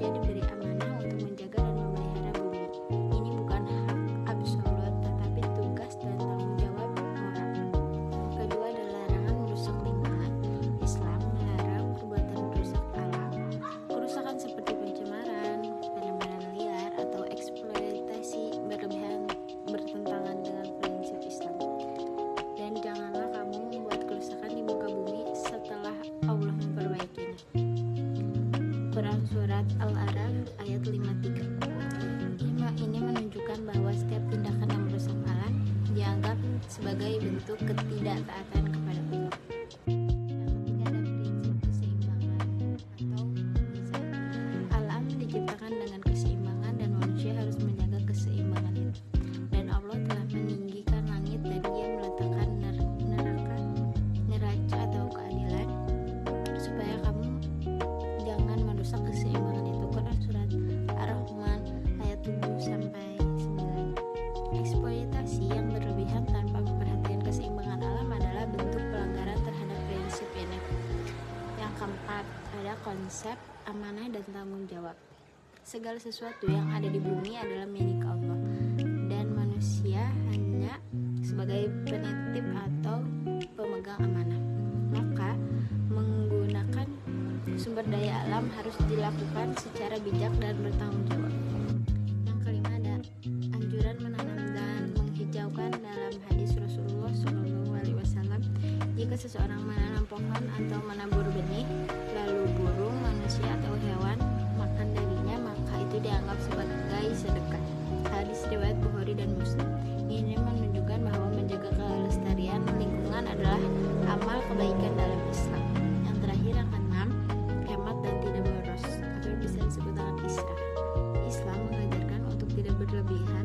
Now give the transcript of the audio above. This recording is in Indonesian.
manusia diberi amanah untuk menjaga dan memelihara bumi. Ini bukan hak absolut, tetapi tugas dan tanggung jawab moral. Kedua adalah larangan merusak lingkungan. Islam melarang perbuatan merusak alam. Kerusakan seperti pencemaran, penambangan liar, atau eksploitasi berlebihan bertentangan dengan prinsip Islam. Dan janganlah kamu membuat kerusakan di muka bumi setelah Allah memperbaikinya. Quran Surat Al-A'raf ayat 53. Ini menunjukkan bahwa setiap tindakan yang merusak alam dianggap sebagai bentuk ketidaktaatan kepada Allah. Yang ketiga ada prinsip keseimbangan atau mizan. Alam diciptakan dengan keseimbangan dan manusia harus menjaga keseimbangan itu. Dan Allah telah meninggikan langit dan Ia meletakkan neraca atau keadilan supaya kamu jangan merusak keseimbangan itu. Quran Surat Ar-Rahman ayat 7-9. Eksploitasi yang berlebihan tanpa memperhatikan keseimbangan alam adalah bentuk pelanggaran terhadap prinsip ini. Yang keempat, ada konsep amanah dan tanggung jawab. Segala sesuatu yang ada di bumi adalah milik Allah dan manusia hanya sebagai penitip atau pemegang amanah. Maka menggunakan sumber daya alam harus dilakukan secara bijak dan bertanggung jawab. Yang kelima ada anjuran menanam dan menghijaukan dalam hadis Rasulullah SAW. Jika seseorang menanam pohon atau menabur benih, lalu burung, manusia atau hewan makan darinya, maka itu dianggap sebagai sedekah. Hadis riwayat Bukhari dan Muslim. Ini menunjukkan bahwa menjaga kelestarian lingkungan adalah amal kebaikan dalam Islam. Yang terakhir yang keenam, hemat dan tidak boros atau bisa disebut dengan israf. Islam mengajarkan untuk tidak berlebihan